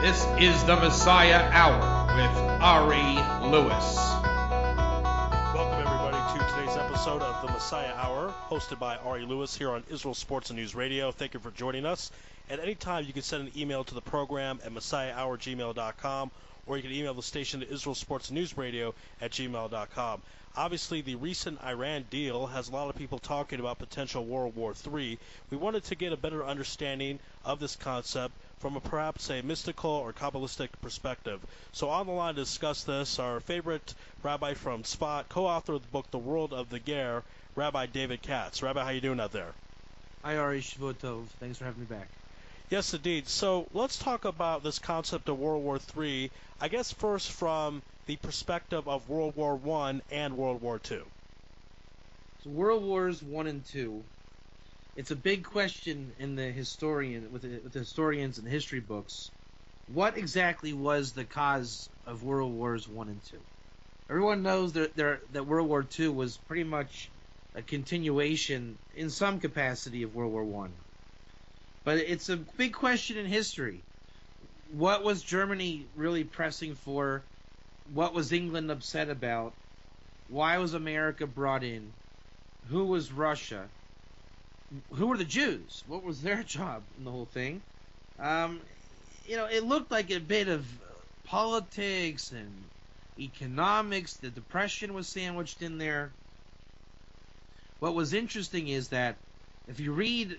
This is the Messiah Hour with Ari Lewis. Welcome, everybody, to today's episode of the Messiah Hour, hosted by Ari Lewis here on Israel Sports and News Radio. Thank you for joining us. At any time, you can send an email to the program at messiahhour@gmail.com, or you can email the station to Israel Sports and News Radio at gmail.com. Obviously, the recent Iran deal has a lot of people talking about potential World War III. We wanted to get a better understanding of this concept from perhaps a mystical or Kabbalistic perspective. So on the line to discuss this, our favorite rabbi from Spot, co-author of the book The World of the Ger, Rabbi David Katz. Rabbi, how you doing out there? Hi, Ari. Shavuot Tov. Thanks for having me back. Yes, indeed. So let's talk about this concept of World War III, I guess first from the perspective of World War I and World War II. So World Wars I and II, it's a big question in the with the historians and history books. What exactly was the cause of World Wars I and II? Everyone knows that World War II was pretty much a continuation in some capacity of World War I. But it's a big question in history. What was Germany really pressing for? What was England upset about? Why was America brought in? Who was Russia? Who were the Jews? What was their job in the whole thing? It looked like a bit of politics and economics. The Depression was sandwiched in there. What was interesting is that if you read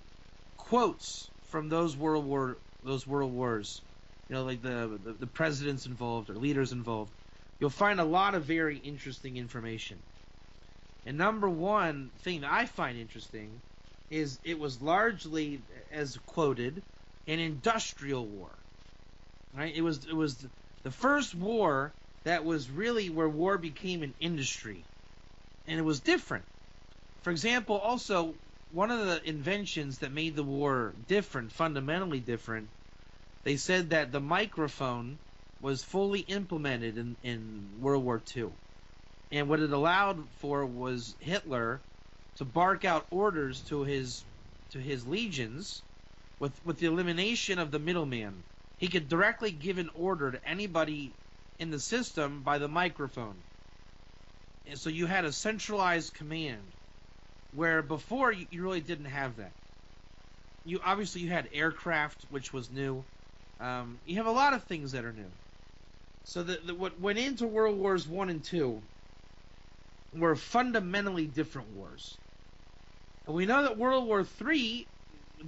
quotes from those world wars, like the presidents involved or leaders involved, you'll find a lot of very interesting information. And number one thing that I find interesting is it was largely, as quoted, an industrial war. Right? It was the first war that was really where war became an industry, and it was different. For example, also one of the inventions that made the war different, fundamentally different, they said that the microphone was fully implemented in World War II. And what it allowed for was Hitler to bark out orders to his legions with the elimination of the middleman. He could directly give an order to anybody in the system by the microphone. And so you had a centralized command, where before you really didn't have that. You had aircraft, which was new. You have a lot of things that are new. So what went into World Wars I and II were fundamentally different wars. And we know that World War III,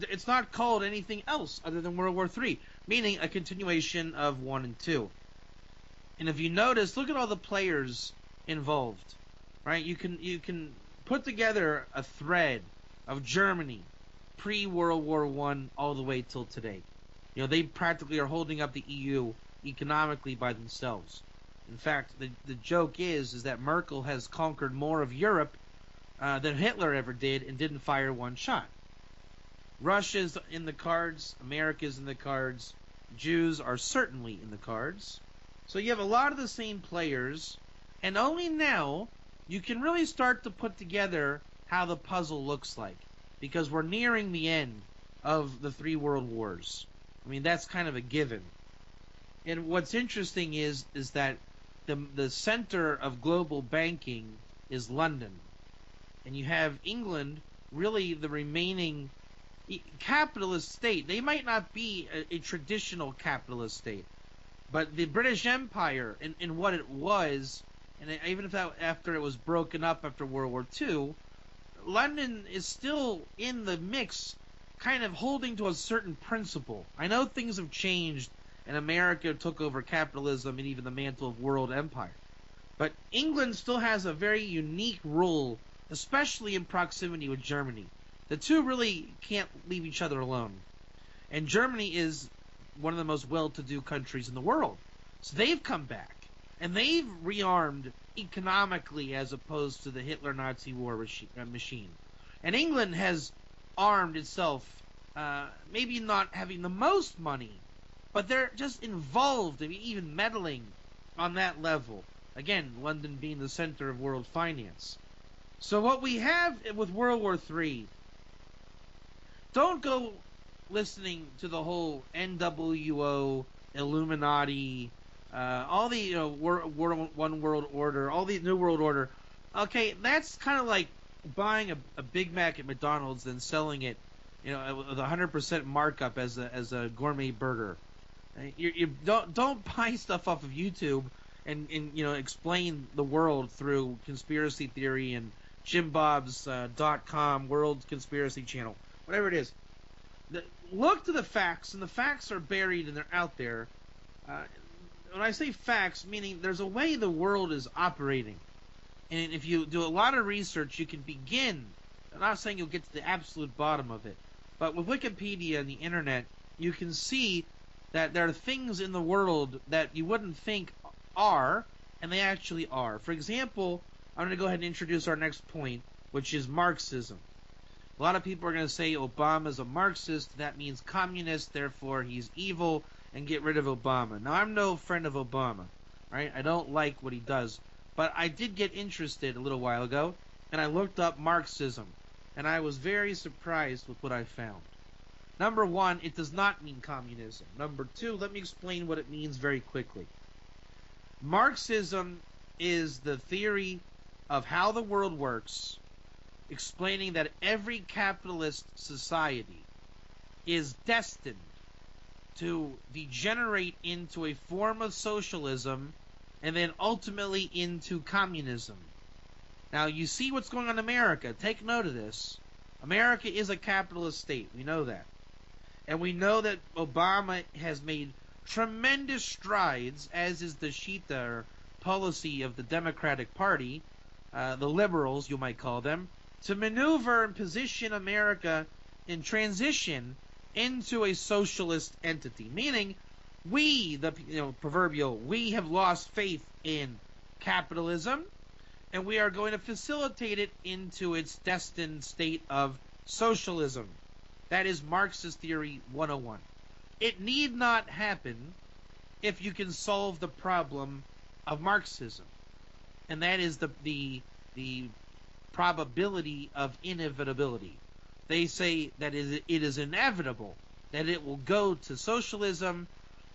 it's not called anything else other than World War III, meaning a continuation of I and II. And if you notice, look at all the players involved, right? You can put together a thread of Germany pre-World War I all the way till today. They practically are holding up the EU economically by themselves. In fact, the joke is that Merkel has conquered more of Europe than Hitler ever did and didn't fire one shot. Russia's in the cards, America's in the cards, Jews are certainly in the cards. So you have a lot of the same players, and only now you can really start to put together how the puzzle looks like, because we're nearing the end of the three world wars. I mean, that's kind of a given. And what's interesting is that the center of global banking is London. And you have England, really the remaining capitalist state. They might not be a traditional capitalist state, but the British Empire in what it was, and even if after it was broken up after World War II, London is still in the mix, kind of holding to a certain principle. I know things have changed, and America took over capitalism and even the mantle of world empire. But England still has a very unique role, especially in proximity with Germany. The two really can't leave each other alone. And Germany is one of the most well-to-do countries in the world. So they've come back, and they've rearmed economically as opposed to the Hitler-Nazi war machine. And England has armed itself, maybe not having the most money, but they're just involved, even meddling on that level. Again, London being the center of world finance. So what we have with World War III, don't go listening to the whole NWO Illuminati, all the one world order, all the new world order. Okay, that's kind of like buying a Big Mac at McDonald's and selling it, with 100% markup as a gourmet burger. You don't buy stuff off of YouTube and explain the world through conspiracy theory and JimBob's.com World Conspiracy Channel, whatever it is. Look to the facts, and the facts are buried and they're out there. When I say facts, meaning there's a way the world is operating. And if you do a lot of research, you can begin. I'm not saying you'll get to the absolute bottom of it, but with Wikipedia and the internet, you can see that there are things in the world that you wouldn't think are, and they actually are. For example, I'm going to go ahead and introduce our next point, which is Marxism. A lot of people are going to say Obama's a Marxist, that means communist, therefore he's evil, and get rid of Obama. Now, I'm no friend of Obama, right? I don't like what he does. But I did get interested a little while ago, and I looked up Marxism, and I was very surprised with what I found. Number one, it does not mean communism. Number two, let me explain what it means very quickly. Marxism is the theory of how the world works, explaining that every capitalist society is destined to degenerate into a form of socialism and then ultimately into communism. Now, you see what's going on in America. Take note of this. America is a capitalist state. We know that. And we know that Obama has made tremendous strides, as is the Shita policy of the Democratic Party, the liberals, you might call them, to maneuver and position America in transition into a socialist entity. Meaning, we, the proverbial, we have lost faith in capitalism, and we are going to facilitate it into its destined state of socialism. That is Marxist theory 101. It need not happen if you can solve the problem of Marxism, and that is the probability of inevitability. They say that it is inevitable that it will go to socialism,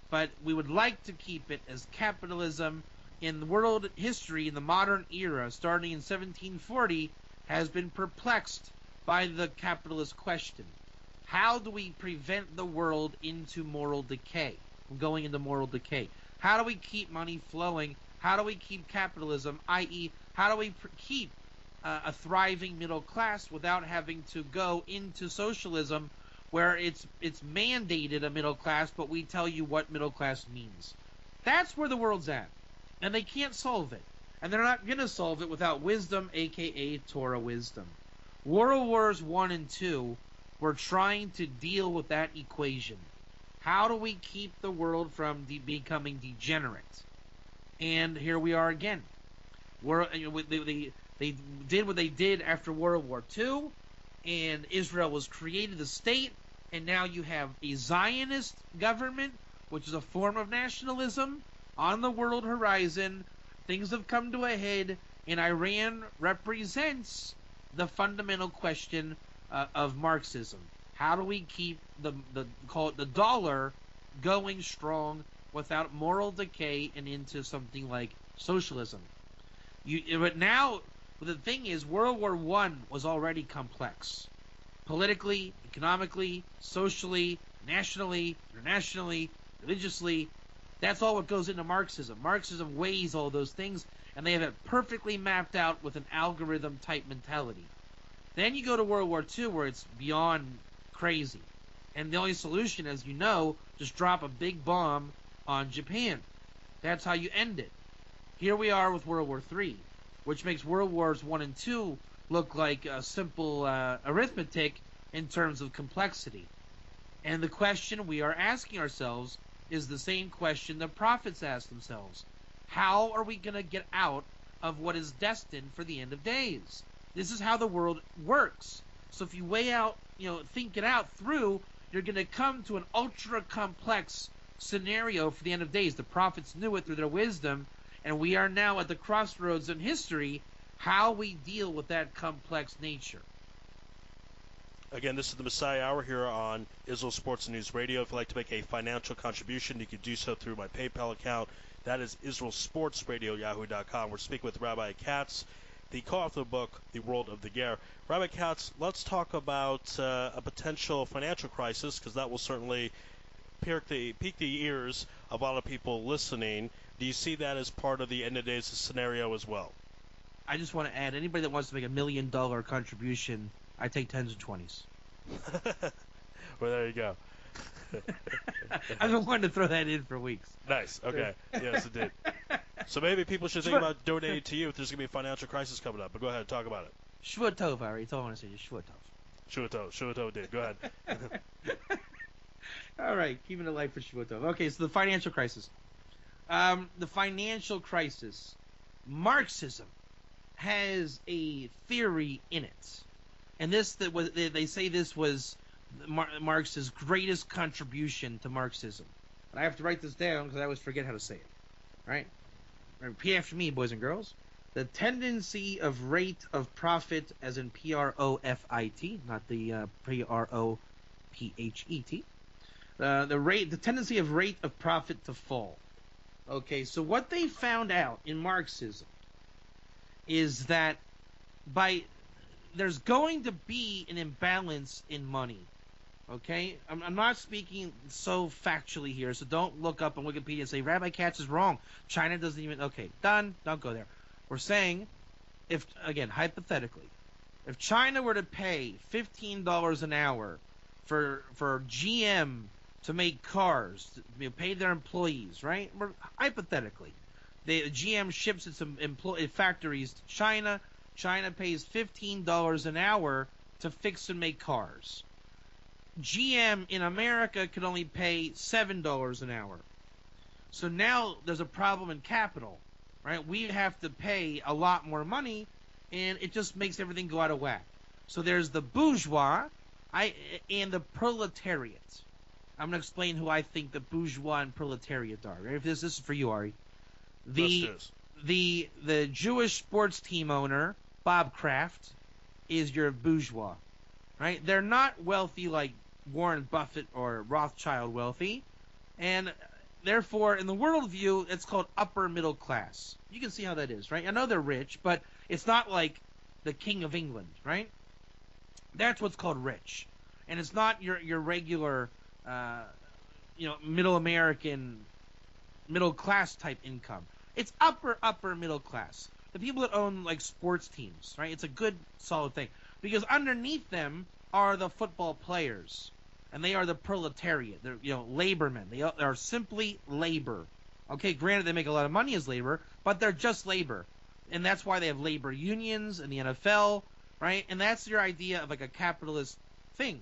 but we would like to keep it as capitalism. In the world history, in the modern era, starting in 1740, has been perplexed by the capitalist question. How do we prevent the world into moral decay, going into moral decay? How do we keep money flowing? How do we keep capitalism, i.e., how do we keep a thriving middle class without having to go into socialism, where it's mandated a middle class, but we tell you what middle class means? That's where the world's at, and they can't solve it, and they're not going to solve it without wisdom, aka Torah wisdom. World Wars I and II were trying to deal with that equation. How do we keep the world from becoming degenerate? And here we are again. They did what they did after World War II, and Israel was created a state, and now you have a Zionist government, which is a form of nationalism, on the world horizon. Things have come to a head, and Iran represents the fundamental question of Marxism. How do we keep the dollar going strong without moral decay and into something like socialism? But now, the thing is, World War I was already complex. Politically, economically, socially, nationally, internationally, religiously. That's all what goes into Marxism. Marxism weighs all those things, and they have it perfectly mapped out with an algorithm-type mentality. Then you go to World War II, where it's beyond crazy. And the only solution, as you know, just drop a big bomb on Japan. That's how you end it. Here we are with World War III, which makes World Wars I and II look like a simple arithmetic in terms of complexity. And the question we are asking ourselves is the same question the prophets asked themselves. How are we going to get out of what is destined for the end of days? This is how the world works. So if you weigh out, think it out through, you're going to come to an ultra-complex scenario for the end of days. The prophets knew it through their wisdom, and we are now at the crossroads in history, how we deal with that complex nature. Again, this is the Messiah Hour here on Israel Sports and News Radio. If you'd like to make a financial contribution, you can do so through my PayPal account. That is IsraelSportsRadio@yahoo.com. We're speaking with Rabbi Katz, the co-author of the book, The World of the Ger. Rabbi Katz, let's talk about a potential financial crisis, because that will certainly pique the ears of a lot of people listening. Do you see that as part of the end of days scenario as well? I just want to add, anybody that wants to make $1 million contribution, I take 10s and 20s. Well, there you go. I've been wanting to throw that in for weeks. Nice. Okay. Yes, it did. So maybe people should think about donating to you if there's going to be a financial crisis coming up. But go ahead, talk about it. Shvua Tov, Ari. That's all I want to say. Just Shvua Tov. Shvua Tov did. Go ahead. All right. Keeping it light for Shvua Tov. Okay, so the financial crisis. The financial crisis. Marxism has a theory in it. And they say this was Marx's greatest contribution to Marxism. And I have to write this down because I always forget how to say it. Right? Repeat after me, boys and girls. The tendency of rate of profit, as in Profit, not the Prophet. The tendency of rate of profit to fall. Okay, so what they found out in Marxism is that there's going to be an imbalance in money. Okay? I'm not speaking so factually here, so don't look up on Wikipedia and say, Rabbi Katz is wrong. China doesn't even... Okay, done. Don't go there. We're saying, hypothetically, if China were to pay $15 an hour for GM to make cars, pay their employees, right? Hypothetically. GM ships its factories to China. China pays $15 an hour to fix and make cars. GM in America could only pay $7 an hour. So now there's a problem in capital, right? We have to pay a lot more money, and it just makes everything go out of whack. So there's the bourgeois and the proletariat. I'm going to explain who I think the bourgeois and proletariat are. Right? This is for you, Ari. The Jewish sports team owner, Bob Kraft, is your bourgeois, right? They're not wealthy like Warren Buffett or Rothschild wealthy, and therefore, in the worldview, it's called upper middle class. You can see how that is, right? I know they're rich, but it's not like the King of England, right? That's what's called rich, and it's not your regular, middle American, middle class type income. It's upper middle class. The people that own like sports teams, right? It's a good solid thing because underneath them are the football players, and they are the proletariat. They're labormen. They are simply labor. Okay, granted they make a lot of money as labor, but they're just labor, and that's why they have labor unions in the NFL, right? And that's your idea of like a capitalist thing,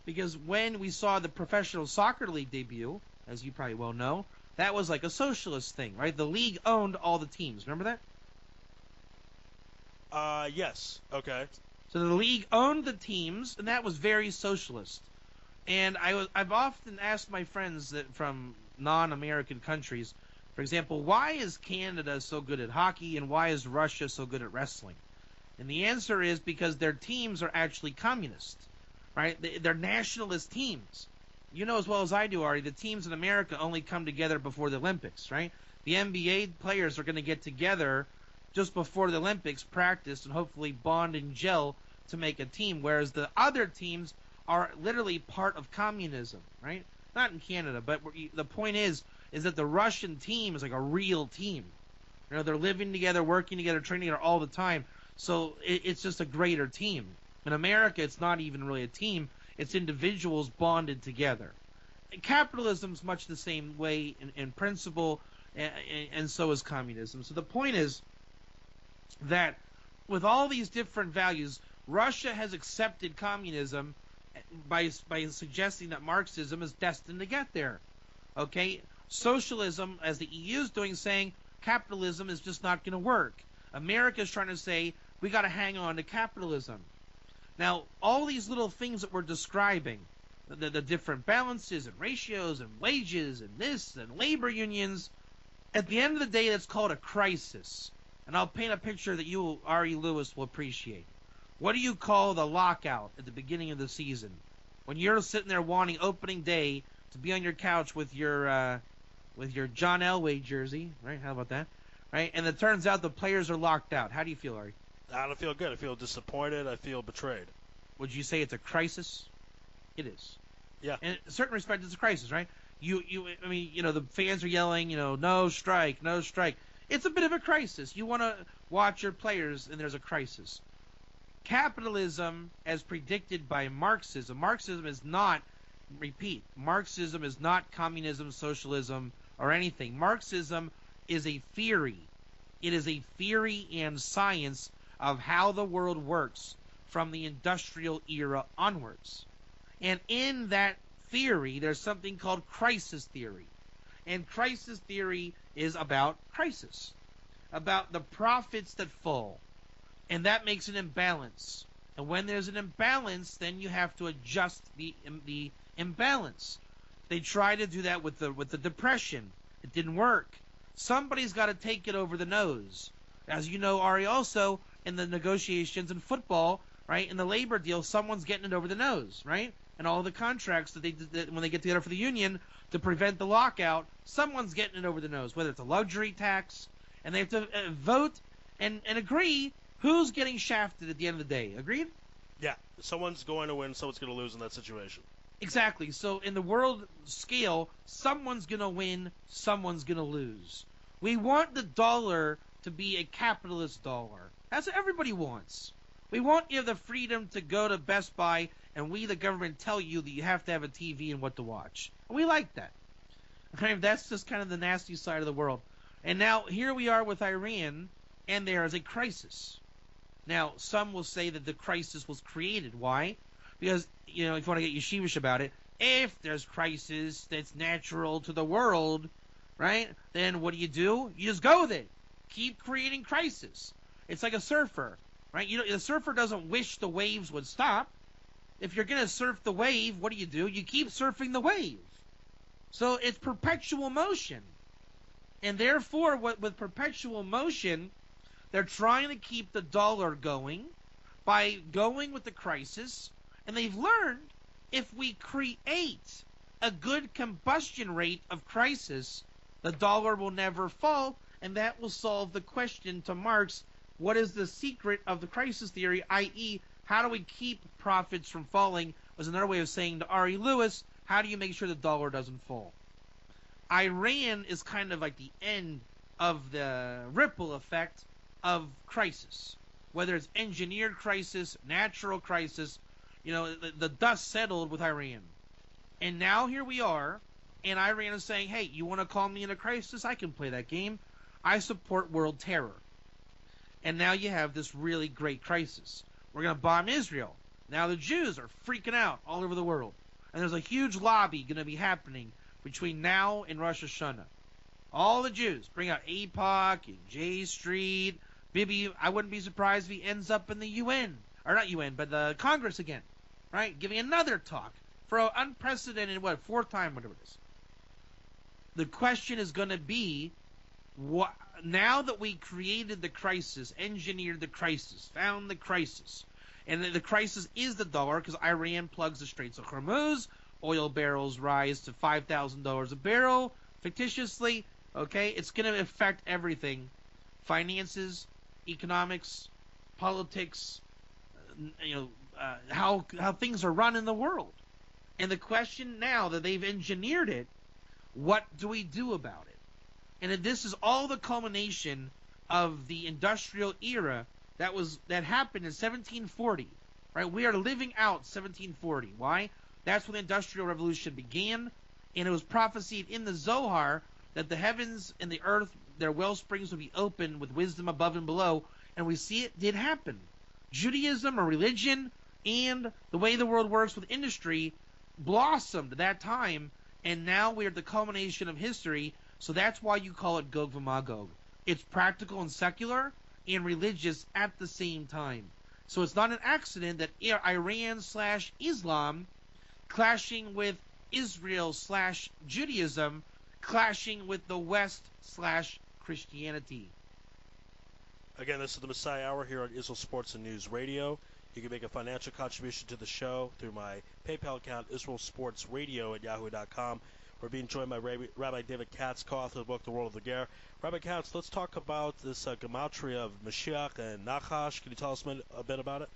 because when we saw the professional soccer league debut, as you probably well know, that was like a socialist thing, right? The league owned all the teams. Remember that? Yes. Okay. So the league owned the teams, and that was very socialist. And I've often asked my friends that from non-American countries, for example, why is Canada so good at hockey and why is Russia so good at wrestling? And the answer is because their teams are actually communist, right? They're nationalist teams. You know as well as I do, Ari, the teams in America only come together before the Olympics, right? The NBA players are going to get together just before the Olympics, practice, and hopefully bond and gel to make a team, whereas the other teams are literally part of communism, right? Not in Canada, but the point is that the Russian team is like a real team. They're living together, working together, training together all the time. So it's just a greater team. In America, it's not even really a team. It's individuals bonded together. Capitalism's much the same way in principle, and so is communism. So the point is that with all these different values, Russia has accepted communism by suggesting that Marxism is destined to get there. Okay? Socialism, as the EU is doing, saying capitalism is just not going to work. America is trying to say we got to hang on to capitalism. Now, all these little things that we're describing, the different balances and ratios and wages and this and labor unions, at the end of the day, that's called a crisis. And I'll paint a picture that you, Ari Lewis, will appreciate. What do you call the lockout at the beginning of the season? When you're sitting there wanting opening day to be on your couch with your John Elway jersey, right? How about that? Right? And it turns out the players are locked out. How do you feel, Ari? I don't feel good. I feel disappointed. I feel betrayed. Would you say it's a crisis? It is. Yeah. In a certain respect, it's a crisis, right? I mean, the fans are yelling, no strike, no strike. It's a bit of a crisis. You want to watch your players, and there's a crisis. Capitalism, as predicted by Marxism is not, Marxism is not communism, socialism, or anything. Marxism is a theory. It is a theory and science of how the world works from the industrial era onwards. And in that theory, there's something called crisis theory. And crisis theory is about crisis, about the profits that fall. And that makes an imbalance. And when there's an imbalance, then you have to adjust the imbalance. They tried to do that with the Depression. It didn't work. Somebody's got to take it over the nose. As you know, Ari, also in the negotiations in football, right, in the labor deal, someone's getting it over the nose, right? And all the contracts that when they get together for the union to prevent the lockout, someone's getting it over the nose, whether it's a luxury tax, and they have to vote and agree who's getting shafted at the end of the day. Agreed? Yeah. Someone's going to win, someone's going to lose in that situation. Exactly. So in the world scale, someone's going to win, someone's going to lose. We want the dollar to be a capitalist dollar. That's what everybody wants. We want you the freedom to go to Best Buy and we, the government, tell you that you have to have a TV and what to watch. And we like that. Okay, that's just kind of the nasty side of the world. And now here we are with Iran, and there is a crisis. Now, some will say that the crisis was created. Why? Because, if you want to get yeshivish about it, if there's crisis that's natural to the world, right, then what do? You just go with it. Keep creating crisis. It's like a surfer, right? The surfer doesn't wish the waves would stop. If you're going to surf the wave, what do? You keep surfing the wave. So it's perpetual motion. And therefore, with perpetual motion, they're trying to keep the dollar going by going with the crisis. And they've learned if we create a good combustion rate of crisis, the dollar will never fall. And that will solve the question to Marx, what is the secret of the crisis theory, i.e., how do we keep profits from falling, was another way of saying to Ari Lewis, how do you make sure the dollar doesn't fall? Iran is kind of like the end of the ripple effect of crisis. Whether it's engineered crisis, natural crisis, the dust settled with Iran. And now here we are, and Iran is saying, hey, you want to call me in a crisis? I can play that game. I support world terror. And now you have this really great crisis. We're going to bomb Israel. Now the Jews are freaking out all over the world. And there's a huge lobby going to be happening between now and Rosh Hashanah. All the Jews bring out AIPAC and J Street. Bibi, I wouldn't be surprised if he ends up in the UN. Or not UN, but the Congress again. Right? Giving another talk for an unprecedented, fourth time, whatever it is. The question is going to be, now that we created the crisis, engineered the crisis, found the crisis, and the crisis is the dollar because Iran plugs the Straits of Hormuz, oil barrels rise to $5,000 a barrel fictitiously, okay? It's going to affect everything. Finances, economics, politics, how things are run in the world. And the question now that they've engineered it, what do we do about it? And this is all the culmination of the industrial era that happened in 1740. Right? We are living out 1740. Why? That's when the Industrial Revolution began, and it was prophesied in the Zohar that the heavens and the earth, their well springs would be open with wisdom above and below, and we see it did happen. Judaism or religion and the way the world works with industry blossomed at that time, and now we're at the culmination of history. So that's why you call it Gog v'Magog. It's practical and secular and religious at the same time. So it's not an accident that Iran/Islam clashing with Israel/Judaism clashing with the West/Christianity. Again, this is the Messiah Hour here on Israel Sports and News Radio. You can make a financial contribution to the show through my PayPal account, IsraelSportsRadio@yahoo.com. We're being joined by Rabbi David Katz, co-author of the book, The World of the Ger. Rabbi Katz, let's talk about this gematria of Mashiach and Nachash. Can you tell us a bit about it?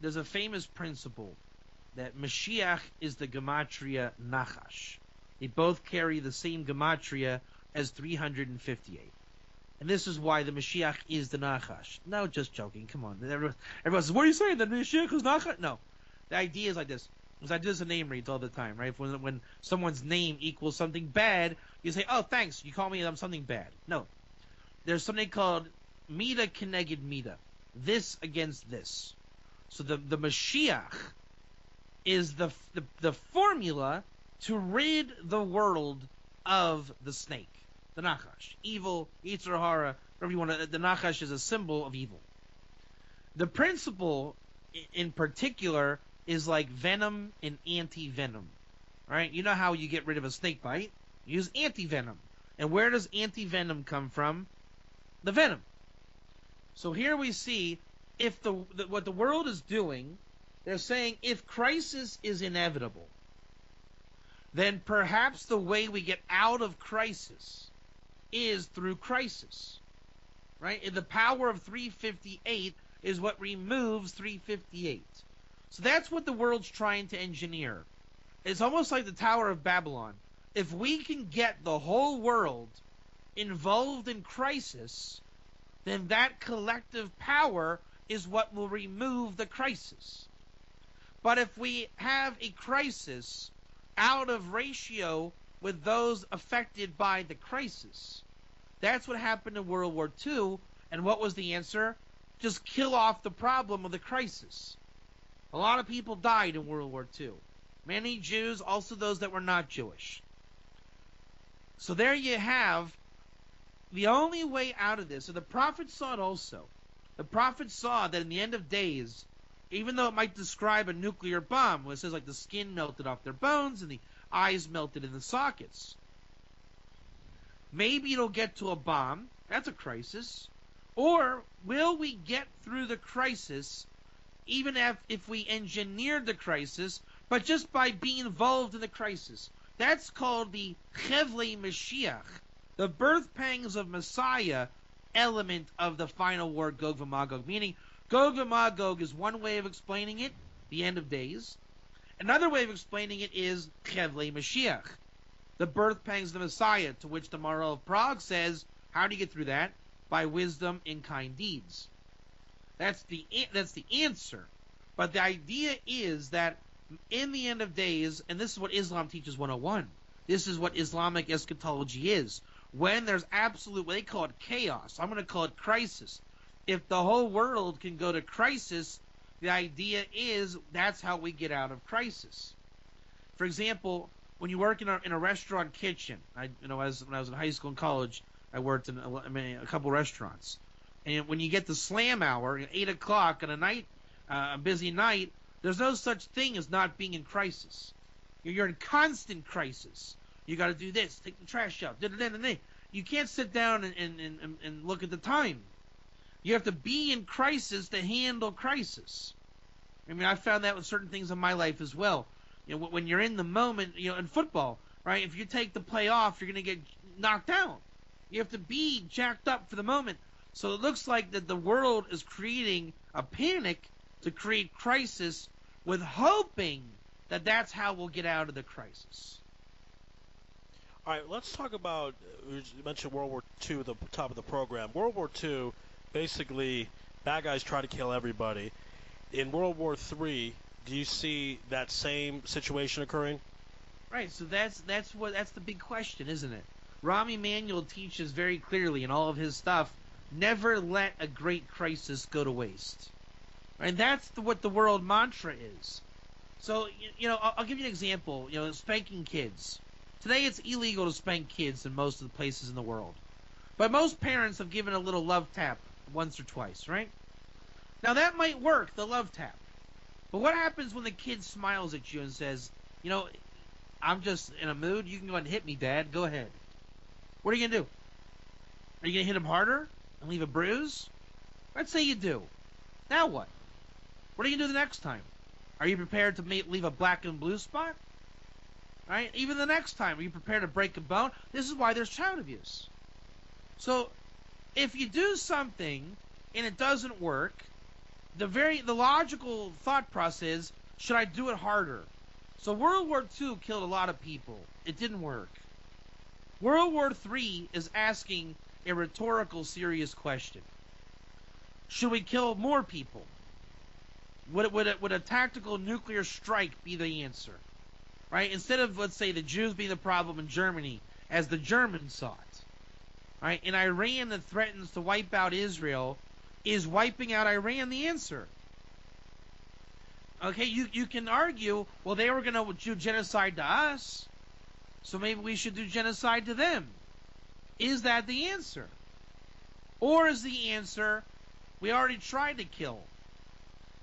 There's a famous principle that Mashiach is the gematria Nachash. They both carry the same gematria as 358. And this is why the Mashiach is the Nachash. No, just joking. Come on. Everyone says, what are you saying? The Mashiach is Nachash? No. The idea is like this. Because I do this in name reads all the time, right? When someone's name equals something bad, you say, oh, thanks. You call me something bad. No. There's something called Mida Keneged Mida. This against this. So the Mashiach is the formula to rid the world of the snake. The Nachash. Evil, Yetzer Hara, whatever you want to. The Nachash is a symbol of evil. The principle in particular is like venom and anti-venom. Right? You know how you get rid of a snake bite? You use anti-venom. And where does anti-venom come from? The venom. So here we see if what the world is doing, they're saying if crisis is inevitable, then perhaps the way we get out of crisis is through crisis. Right? And the power of 358 is what removes 358. So that's what the world's trying to engineer. It's almost like the Tower of Babylon. If we can get the whole world involved in crisis, then that collective power is what will remove the crisis. But if we have a crisis out of ratio with those affected by the crisis, that's what happened in World War II. And what was the answer? Just kill off the problem of the crisis. A lot of people died in World War II. Many Jews, also those that were not Jewish. So there you have the only way out of this. So the prophet saw it also. The prophet saw that in the end of days, even though it might describe a nuclear bomb, where it says like the skin melted off their bones and the eyes melted in the sockets, maybe it'll get to a bomb. That's a crisis. Or will we get through the crisis even if we engineered the crisis, but just by being involved in the crisis? That's called the Chevlei Mashiach, the birth pangs of Messiah element of the final war, Gog v'Magog. Meaning, Gog v'Magog is one way of explaining it, the end of days. Another way of explaining it is Chevlei Mashiach, the birth pangs of the Messiah, to which the Maharal of Prague says, how do you get through that? By wisdom and kind deeds. That's the answer. But the idea is that in the end of days, and this is what Islam teaches 101, this is what Islamic eschatology is. When there's absolute, what they call it chaos, I'm going to call it crisis. If the whole world can go to crisis, the idea is that's how we get out of crisis. For example, when you work in a restaurant kitchen, when I was in high school and college, I worked in a couple restaurants. And when you get the slam hour, 8 o'clock on a night, a busy night, there's no such thing as not being in crisis. You're in constant crisis. You got to do this, take the trash out. You can't sit down and look at the time. You have to be in crisis to handle crisis. I mean, I found that with certain things in my life as well. You know, when you're in the moment, you know, in football, right? If you take the play off, you're going to get knocked out. You have to be jacked up for the moment. So it looks like that the world is creating a panic to create crisis with hoping that that's how we'll get out of the crisis. All right, let's talk about, you mentioned World War II at the top of the program. World War II, basically, bad guys try to kill everybody. In World War III, do you see that same situation occurring? Right, so that's the big question, isn't it? Rahm Emanuel teaches very clearly in all of his stuff, never let a great crisis go to waste. And that's what the world mantra is. So, you know, I'll give you an example. You know, spanking kids. Today it's illegal to spank kids in most of the places in the world. But most parents have given a little love tap once or twice, right? Now that might work, the love tap. But what happens when the kid smiles at you and says, you know, I'm just in a mood, you can go ahead and hit me, Dad, go ahead. What are you going to do? Are you going to hit him harder and leave a bruise? Let's say you do. Now what? What are you going to do the next time? Are you prepared to leave a black and blue spot? Right? Even the next time, are you prepared to break a bone? This is why there's child abuse. So, if you do something and it doesn't work, the logical thought process is, should I do it harder? So World War II killed a lot of people. It didn't work. World War III is asking a rhetorical, serious question. Should we kill more people? Would a tactical nuclear strike be the answer? Right? Instead of, let's say, the Jews being the problem in Germany, as the Germans saw it. Right? And Iran that threatens to wipe out Israel, is wiping out Iran the answer? Okay, you can argue, well, they were going to do genocide to us, so maybe we should do genocide to them. Is that the answer? Or is the answer, we already tried to kill?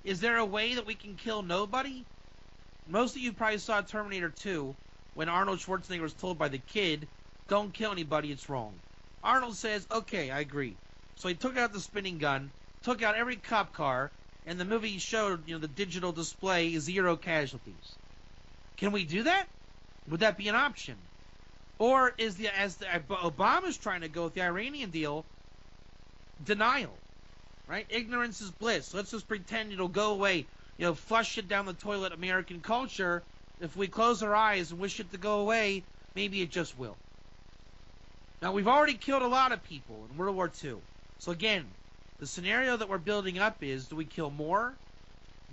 Is there a way that we can kill nobody? Most of you probably saw Terminator 2 when Arnold Schwarzenegger was told by the kid, don't kill anybody, it's wrong. Arnold says, okay, I agree. So he took out the spinning gun, took out every cop car, and the movie showed, the digital display, 0 casualties. Can we do that? Would that be an option? Or as Obama's trying to go with the Iranian deal, denial, right? Ignorance is bliss. Let's just pretend it'll go away. Flush it down the toilet, American culture. If we close our eyes and wish it to go away, maybe it just will. Now, we've already killed a lot of people in World War II. So again, the scenario that we're building up is, do we kill more?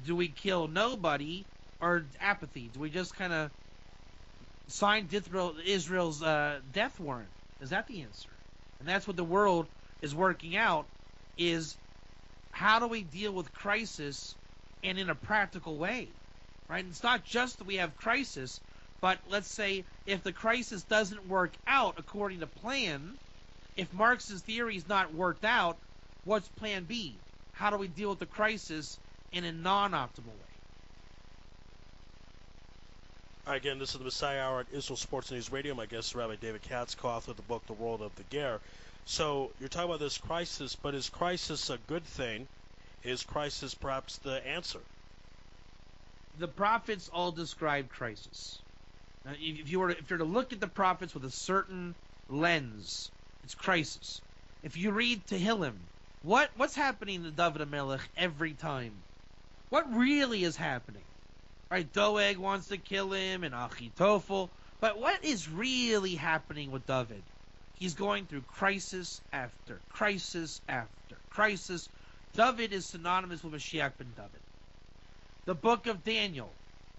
Do we kill nobody? Or apathy? Do we just kind of sign Israel's death warrant? Is that the answer? And that's what the world is working out, is how do we deal with crisis and in a practical way? Right? It's not just that we have crisis, but let's say if the crisis doesn't work out according to plan, if Marx's theory is not worked out, what's plan B? How do we deal with the crisis in a non-optimal way? All right, again, this is the Messiah Hour at Israel Sports News Radio. My guest is Rabbi David Katz, co-author of the book The World of the Ger. So you're talking about this crisis, but is crisis a good thing? Is crisis perhaps the answer? The prophets all describe crisis. Now, if you're to look at the prophets with a certain lens, it's crisis. If you read Tehillim, what's happening to David HaMelech every time? What really is happening? Right, Doeg wants to kill him, and Achitophel. But what is really happening with David? He's going through crisis after crisis after crisis. David is synonymous with Mashiach ben David. The book of Daniel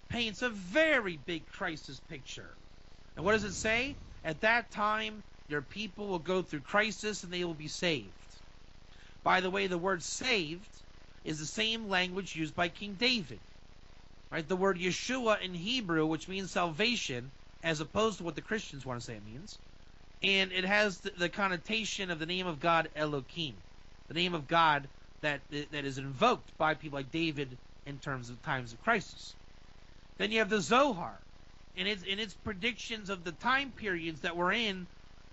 paints a very big crisis picture. And what does it say? At that time, your people will go through crisis and they will be saved. By the way, the word saved is the same language used by King David. Right? The word Yeshua in Hebrew, which means salvation, as opposed to what the Christians want to say it means. And it has the connotation of the name of God, Elohim, the name of God that is invoked by people like David in terms of times of crisis. Then you have the Zohar, and in its predictions of the time periods that we're in,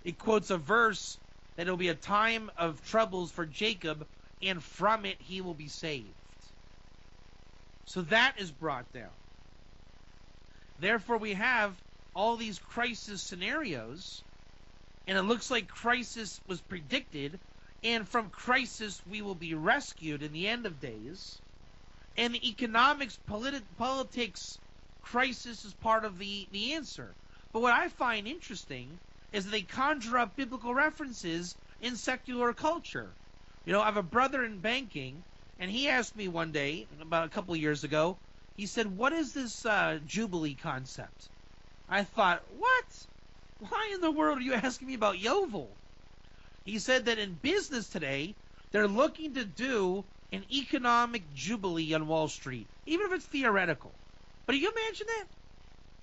it quotes a verse that it'll be a time of troubles for Jacob, and from it he will be saved. So that is brought down. Therefore, we have all these crisis scenarios, and it looks like crisis was predicted, and from crisis we will be rescued in the end of days. And the economics, politics crisis is part of the answer. But what I find interesting is that they conjure up biblical references in secular culture. I have a brother in banking, and he asked me one day, about a couple of years ago, he said, what is this Jubilee concept? I thought, what? Why in the world are you asking me about Yovel? He said that in business today, they're looking to do an economic jubilee on Wall Street, even if it's theoretical. But can you imagine that?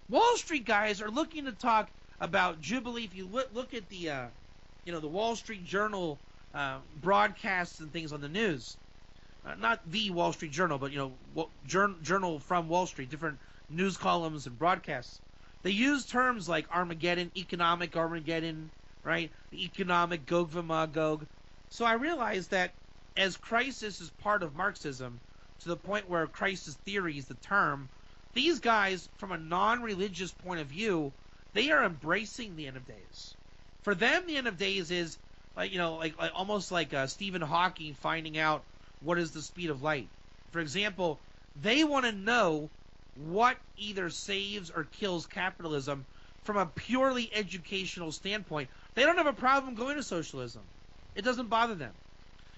Wall Street guys are looking to talk about jubilee. If you look at the, the Wall Street Journal broadcasts and things on the news, not the Wall Street Journal, but journal from Wall Street, different news columns and broadcasts. They use terms like Armageddon, economic Armageddon, right? The economic Gog v'Magog. So I realized that as crisis is part of Marxism, to the point where crisis theory is the term. These guys, from a non-religious point of view, they are embracing the end of days. For them, the end of days is like almost like Stephen Hawking finding out what is the speed of light. For example, they want to know what either saves or kills capitalism from a purely educational standpoint. They don't have a problem going to socialism. It doesn't bother them.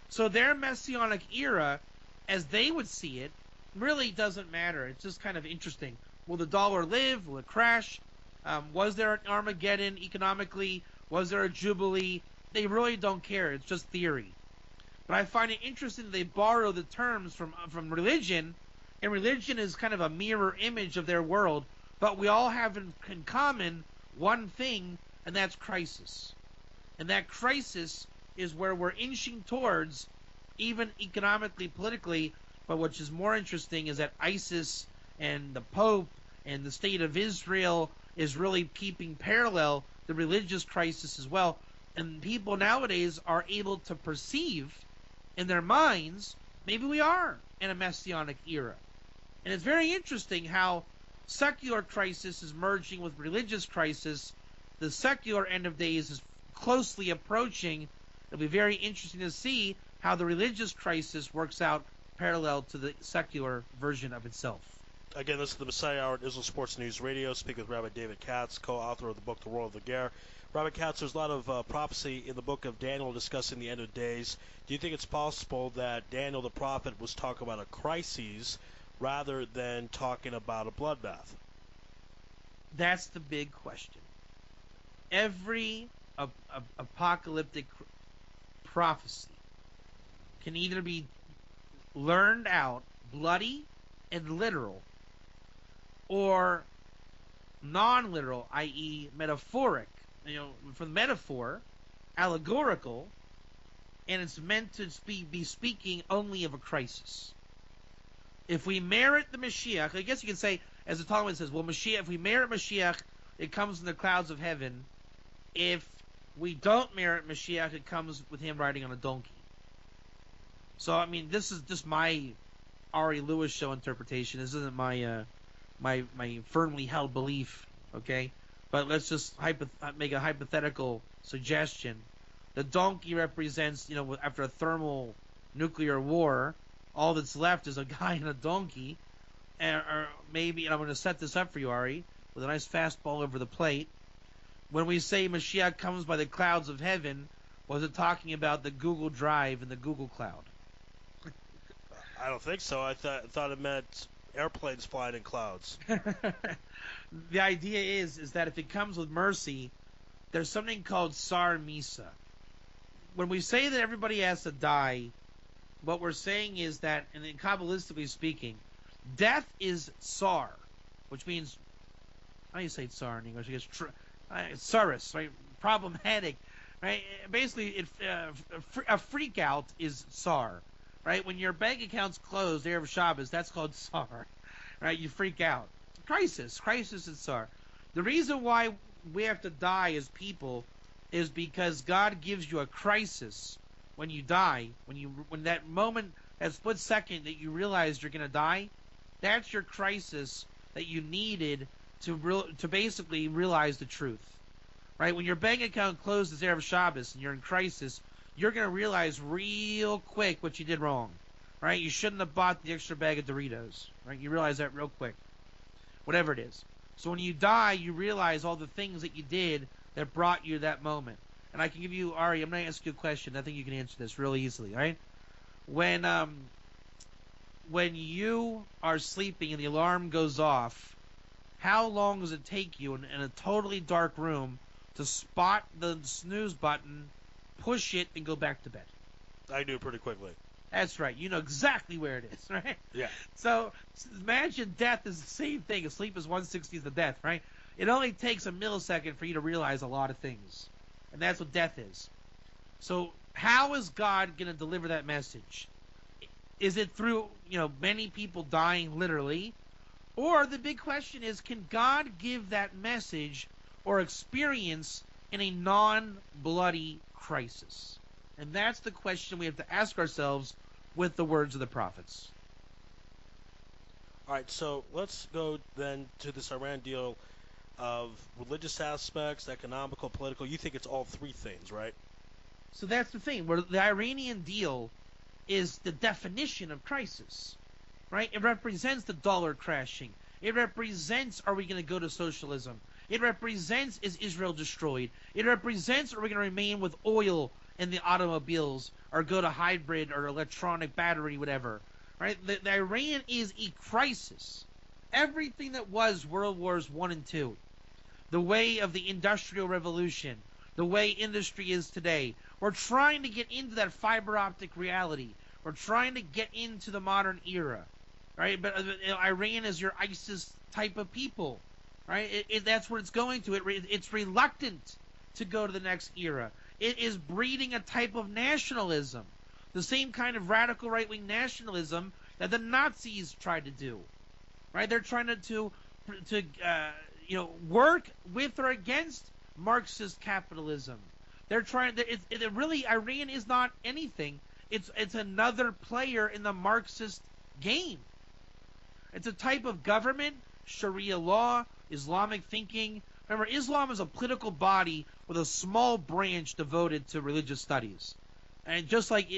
So their Messianic era, as they would see it, really doesn't matter. It's just kind of interesting. Will the dollar live? Will it crash? Was there an Armageddon economically? Was there a Jubilee? They really don't care. It's just theory. But I find it interesting that they borrow the terms from religion, and religion is kind of a mirror image of their world, but we all have in common one thing, and that's crisis. And that crisis is where we're inching towards, even economically, politically, but which is more interesting is that ISIS and the Pope and the state of Israel is really keeping parallel the religious crisis as well. And people nowadays are able to perceive in their minds, maybe we are in a Messianic era. And it's very interesting how secular crisis is merging with religious crisis. The secular end of days is closely approaching. It'll be very interesting to see how the religious crisis works out parallel to the secular version of itself. Again, this is the Messiah Hour at Israel Sports News Radio. Speak with Rabbi David Katz, co-author of the book The World of the Ger. Rabbi Katz, there's a lot of prophecy in the book of Daniel discussing the end of days. Do you think it's possible that Daniel the prophet was talking about a crisis rather than talking about a bloodbath? That's the big question. Every apocalyptic prophecy can either be learned out bloody and literal, or non-literal, i.e. metaphoric, from metaphor, allegorical, and it's meant to be speaking only of a crisis. If we merit the Mashiach, I guess you can say, as the Talmud says, well, Mashiach, if we merit Mashiach, it comes in the clouds of heaven. If we don't merit Mashiach, it comes with him riding on a donkey. So, I mean, this is just my Ari Lewis show interpretation. This isn't my my firmly held belief, okay? But let's just make a hypothetical suggestion. The donkey represents, after a thermal nuclear war, all that's left is a guy and a donkey. Or maybe, and I'm going to set this up for you, Ari, with a nice fastball over the plate. When we say Mashiach comes by the clouds of heaven, was it talking about the Google Drive and the Google Cloud? I don't think so. I thought it meant airplanes flying in clouds. The idea is that if it comes with mercy, there's something called Sar Misa. When we say that everybody has to die, what we're saying is that, and then Kabbalistically speaking, death is Sar, which means, how do you say Sar in English? I guess Saris, right? Problematic, right? Basically, a freak out is Sar, right? When your bank account's closed, Erev Shabbos, that's called Sar, right? You freak out. Crisis is Sar. The reason why we have to die as people is because God gives you a crisis when you die. When that moment, that split second that you realize you're going to die, that's your crisis that you needed to basically realize the truth, right? When your bank account closes Erev Shabbos and you're in crisis, you're going to realize real quick what you did wrong, right? You shouldn't have bought the extra bag of Doritos, right? You realize that real quick, whatever it is. So when you die, you realize all the things that you did that brought you that moment. And I can give you, Ari, I'm going to ask you a question. I think you can answer this real easily, all right? When you are sleeping and the alarm goes off, how long does it take you in a totally dark room to spot the snooze button, push it, and go back to bed? I do pretty quickly. That's right. You know exactly where it is, right? Yeah. So imagine death is the same thing. Sleep is 1/60th of death, right? It only takes a millisecond for you to realize a lot of things. And that's what death is. So how is God going to deliver that message? Is it through, many people dying literally? Or the big question is, can God give that message or experience in a non-bloody crisis? And that's the question we have to ask ourselves with the words of the prophets. All right, so let's go then to this Iran deal of religious aspects, economical, political. You think it's all three things, right? So that's the thing. Where the Iranian deal is the definition of crisis, right? It represents the dollar crashing. It represents, are we going to go to socialism? It represents, is Israel destroyed? It represents, are we going to remain with oil in the automobiles or go to hybrid or electronic battery, whatever, right? The Iran is a crisis. Everything that was World Wars I and II, the way of the Industrial Revolution, the way industry is today. We're trying to get into that fiber optic reality. We're trying to get into the modern era, right? But Iran is your ISIS type of people, right? That's where it's going to. It's reluctant to go to the next era. It is breeding a type of nationalism, the same kind of radical right-wing nationalism that the Nazis tried to do, right? They're trying to work with or against Marxist capitalism. They're trying to. Really, Iran is not anything. It's another player in the Marxist game. It's a type of government, Sharia law, Islamic thinking. Remember, Islam is a political body with a small branch devoted to religious studies, and just like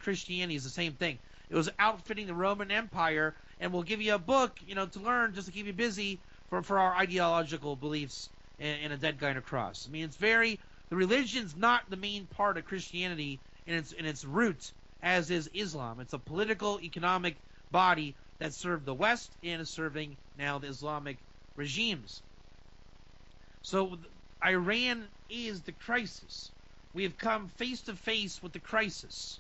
Christianity is the same thing. It was outfitting the Roman Empire, and we'll give you a book, to learn just to keep you busy for our ideological beliefs and a dead guy and a cross. I mean, the religion's not the main part of Christianity in its roots, as is Islam. It's a political, economic body that served the West and is serving now the Islamic regimes. So Iran is the crisis. We have come face to face with the crisis.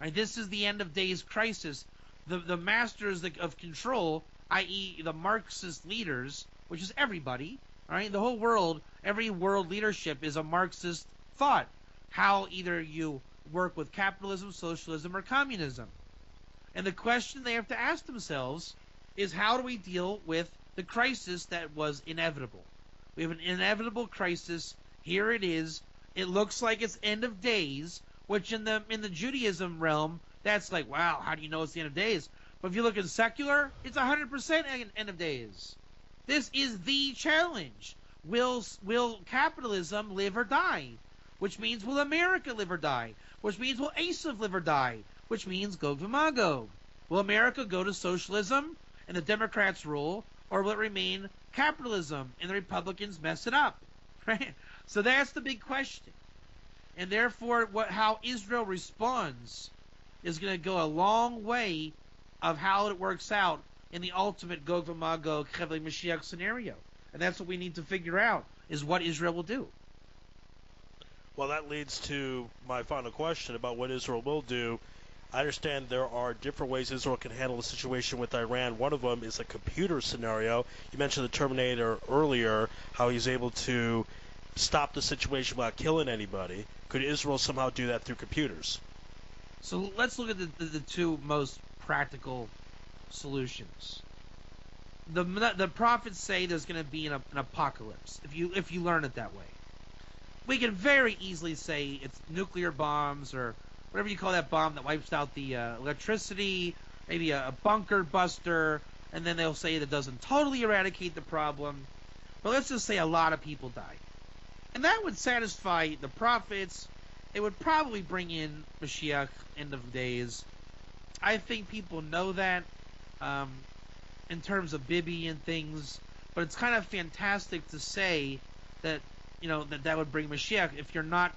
Right, this is the end of days crisis. The masters of control, i.e. the Marxist leaders, which is everybody, right? The whole world, every world leadership is a Marxist thought. How either you work with capitalism, socialism, or communism. And the question they have to ask themselves is, how do we deal with the crisis that was inevitable? We have an inevitable crisis. Here it is. It looks like it's end of days, which in the Judaism realm, that's like, wow, how do you know it's the end of days? But if you look at secular, it's 100% end of days. This is the challenge. Will capitalism live or die? Which means, will America live or die? Which means, will Asaph live or die? Which means, Gog and Magog. Will America go to socialism and the Democrats rule, or will it remain capitalism and the Republicans mess it up? Right? So that's the big question. And therefore, how Israel responds is going to go a long way of how it works out in the ultimate Gog and Magog Chevli Mashiach scenario. And that's what we need to figure out, is what Israel will do. Well, that leads to my final question about what Israel will do. I understand there are different ways Israel can handle the situation with Iran. One of them is a computer scenario. You mentioned the Terminator earlier, how he's able to stop the situation without killing anybody. Could Israel somehow do that through computers? So let's look at the two most practical solutions. The prophets say there's going to be an apocalypse, if you learn it that way. We can very easily say it's nuclear bombs or whatever you call that bomb that wipes out the electricity, maybe a bunker buster, and then they'll say that doesn't totally eradicate the problem. But let's just say a lot of people die. And that would satisfy the prophets. It would probably bring in Mashiach, end of days. I think people know that in terms of Bibi and things, but it's kind of fantastic to say that that would bring Mashiach if you're not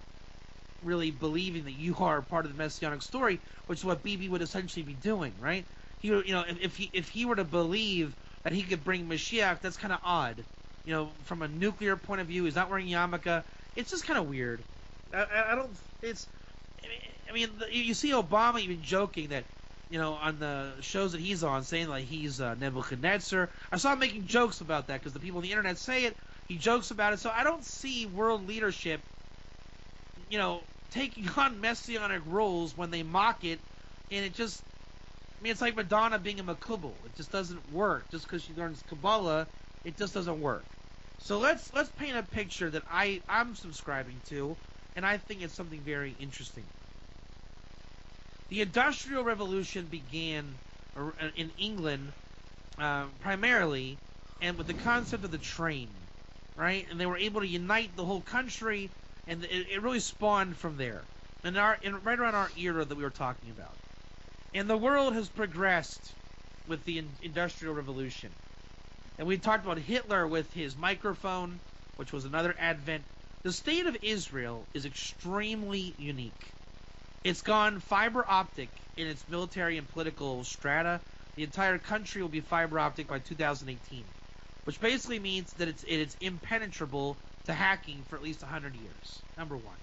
really believing that you are part of the Messianic story, which is what Bibi would essentially be doing, right? If he were to believe that he could bring Mashiach, that's kind of odd. From a nuclear point of view, he's not wearing yarmulke. It's just kind of weird. I don't. You see Obama even joking that, on the shows that he's on, saying like he's Nebuchadnezzar. I saw him making jokes about that because the people on the internet say it. He jokes about it. So I don't see world leadership, taking on messianic roles when they mock it, and it just. It's like Madonna being a Makubal. It just doesn't work. Just because she learns Kabbalah, it just doesn't work. So let's paint a picture that I'm subscribing to, and I think it's something very interesting. The Industrial Revolution began in England primarily, and with the concept of the train, right? And they were able to unite the whole country, and it really spawned from there. And right around our era that we were talking about. And the world has progressed with the Industrial Revolution. And we talked about Hitler with his microphone, which was another advent. The state of Israel is extremely unique. It's gone fiber optic in its military and political strata. The entire country will be fiber optic by 2018, which basically means that it's impenetrable to hacking for at least 100 years. Number one.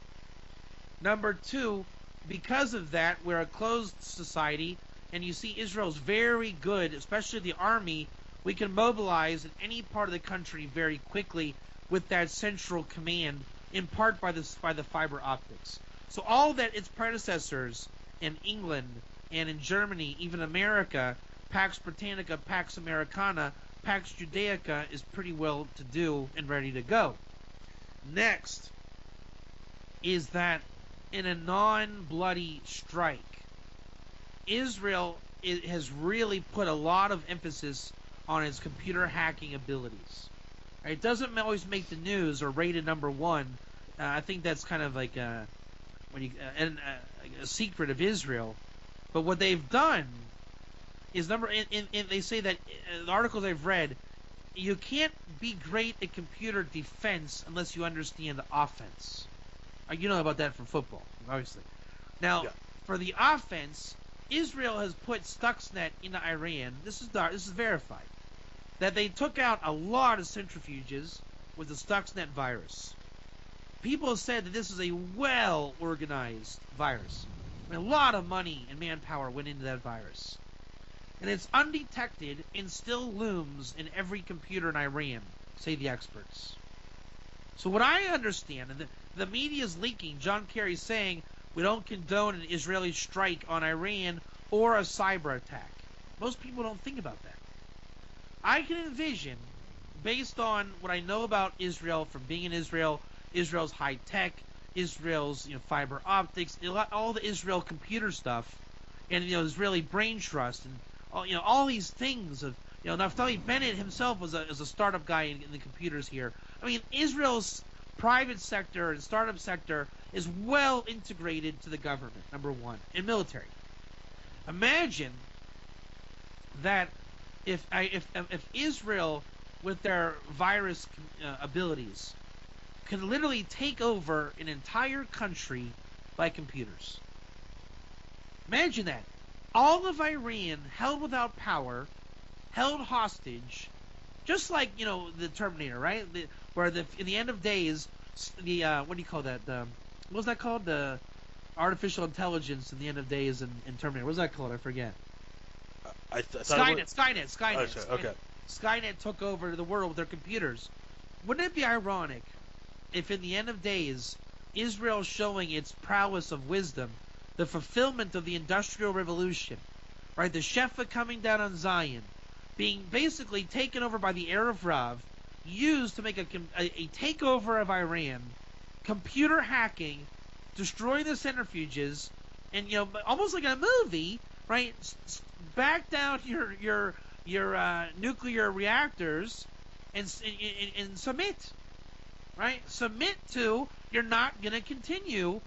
Number two, because of that, we're a closed society, and you see Israel's very good, especially the army. We can mobilize in any part of the country very quickly with that central command, in part by the fiber optics. So all that its predecessors in England and in Germany, even America, Pax Britannica, Pax Americana, Pax Judaica is pretty well to do and ready to go. Next is that in a non-bloody strike, Israel has really put a lot of emphasis on its computer hacking abilities. It doesn't always make the news or rated number one. I think that's kind of like a secret of Israel. But what they've done is they say that in the articles I've read, you can't be great at computer defense unless you understand the offense. You know about that from football, obviously. Now, for the offense, Israel has put Stuxnet into Iran. This is verified. That they took out a lot of centrifuges with the Stuxnet virus. People have said that this is a well-organized virus. I mean, a lot of money and manpower went into that virus. And it's undetected and still looms in every computer in Iran, say the experts. So what I understand, and the media is leaking, John Kerry's saying we don't condone an Israeli strike on Iran or a cyber attack. Most people don't think about that. I can envision, based on what I know about Israel from being in Israel, Israel's high tech, Israel's fiber optics, all the Israel computer stuff, and Israeli brain trust, and all these things of Naftali Bennett himself was a startup guy in the computers here. I mean, Israel's private sector and startup sector is well integrated to the government, number one, and military. Imagine that if Israel, with their virus abilities, can literally take over an entire country by computers. Imagine that. All of Iran held without power, held hostage, just like the Terminator, right? In the end of days, what do you call that? What was that called? The artificial intelligence in the end of days in Terminator. What was that called? I forget. Skynet. Oh, sure. Okay. Skynet took over the world with their computers. Wouldn't it be ironic if in the end of days, Israel showing its prowess of wisdom, the fulfillment of the Industrial Revolution, right? The Shefa coming down on Zion, being basically taken over by the Arab Rav, used to make a takeover of Iran, computer hacking, destroying the centrifuges, and almost like a movie, right? Back down your nuclear reactors and submit, right? Submit to you're not going to continue,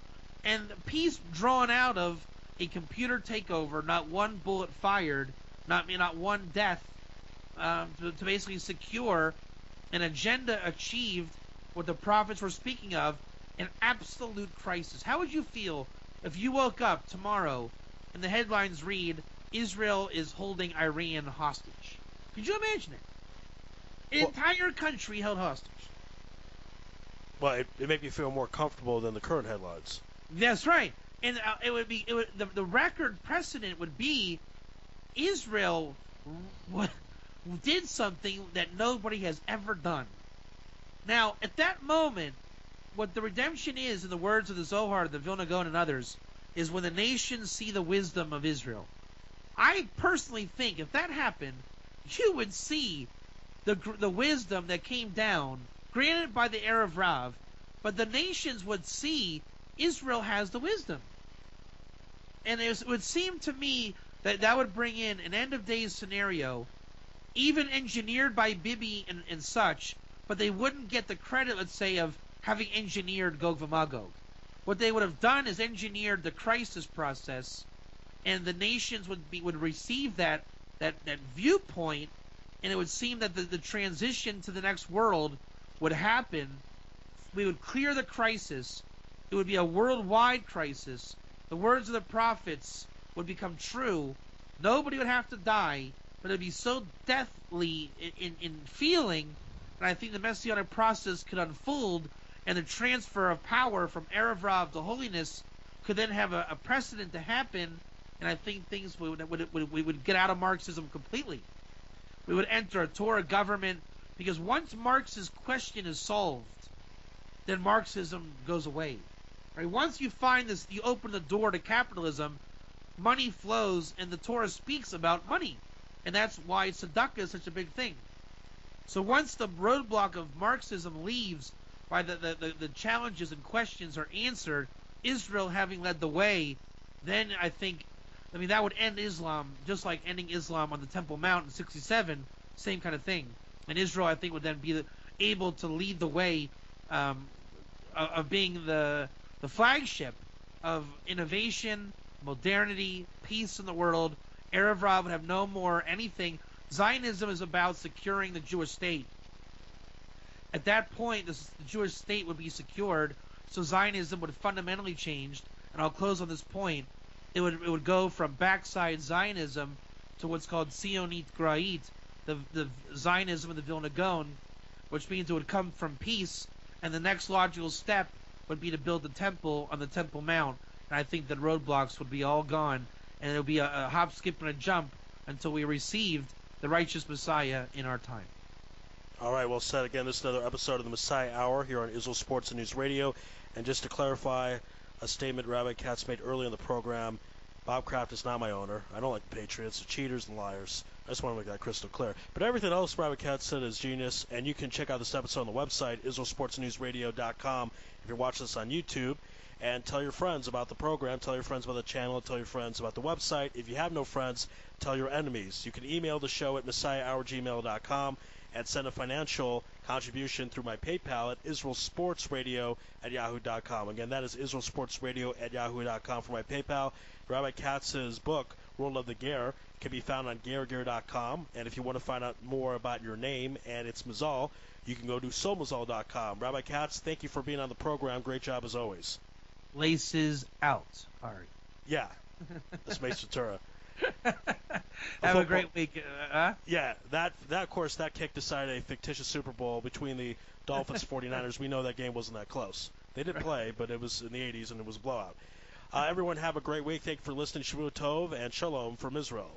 and the peace drawn out of a computer takeover, not one bullet fired, not one death, to basically secure an agenda achieved, what the prophets were speaking of, an absolute crisis. How would you feel if you woke up tomorrow and the headlines read, Israel is holding Iran hostage? Could you imagine it? An entire country held hostage. Well, it made me feel more comfortable than the current headlines. That's right. And the record precedent would be Israel did something that nobody has ever done. Now, at that moment, what the redemption is, in the words of the Zohar, the Vilna Gaon, and others, is when the nations see the wisdom of Israel. I personally think if that happened, you would see the wisdom that came down, granted by the Arab Rav, but the nations would see Israel has the wisdom. And it would seem to me that would bring in an end of days scenario even engineered by Bibi and such, but they wouldn't get the credit, let's say, of having engineered Gog v'Magog. What they would have done is engineered the crisis process, and the nations would receive that viewpoint, and it would seem that the transition to the next world would happen. We would clear the crisis. It would be a worldwide crisis. The words of the prophets would become true. Nobody would have to die, but it would be so deathly in feeling, and I think the Messianic process could unfold, and the transfer of power from Erev Rav to holiness could then have a precedent to happen, and I think things we would get out of Marxism completely. We would enter a Torah government, because once Marx's question is solved, then Marxism goes away. Right? Once you find this, you open the door to capitalism, money flows, and the Torah speaks about money. And that's why tzedakah is such a big thing. So once the roadblock of Marxism leaves, by the challenges and questions are answered, Israel having led the way, then that would end Islam, just like ending Islam on the Temple Mount in 67, same kind of thing. And Israel, I think, would then be able to lead the way of being the flagship of innovation, modernity, peace in the world. Erev Rav would have no more anything. Zionism is about securing the Jewish state. At that point, the Jewish state would be secured, so Zionism would have fundamentally changed. And I'll close on this point. It would go from backside Zionism to what's called Zionit Gra'it, the Zionism of the Vilna Gaon, which means it would come from peace, and the next logical step would be to build the temple on the Temple Mount. And I think that roadblocks would be all gone, and it would be a hop, skip, and a jump until we received the righteous Messiah in our time. All right, well said. Again, this is another episode of the Messiah Hour here on Israel Sports and News Radio. And just to clarify a statement Rabbi Katz made earlier in the program, Bob Kraft is not my owner. I don't like the Patriots. They're cheaters and liars. I just want to make that crystal clear. But everything else Rabbi Katz said is genius, and you can check out this episode on the website, IsraelSportsNewsRadio.com, if you're watching this on YouTube. And tell your friends about the program, tell your friends about the channel, tell your friends about the website. If you have no friends, tell your enemies. You can email the show at messiahhour@gmail.com and send a financial contribution through my PayPal at IsraelSportsRadio@yahoo.com. Again, that is IsraelSportsRadio@yahoo.com for my PayPal. Rabbi Katz's book, World of the Ger, can be found on gerger.com. And if you want to find out more about your name and its mazal, you can go to somazal.com. Rabbi Katz, thank you for being on the program. Great job as always. Laces out, Ari. Yeah, that's Mesa Torah. Have a great week. Yeah, that of course, that kick decided a fictitious Super Bowl between the Dolphins 49ers. We know that game wasn't that close. They did play, but it was in the 80s and it was a blowout. Everyone have a great week. Thank you for listening. Shavua Tov and Shalom from Israel.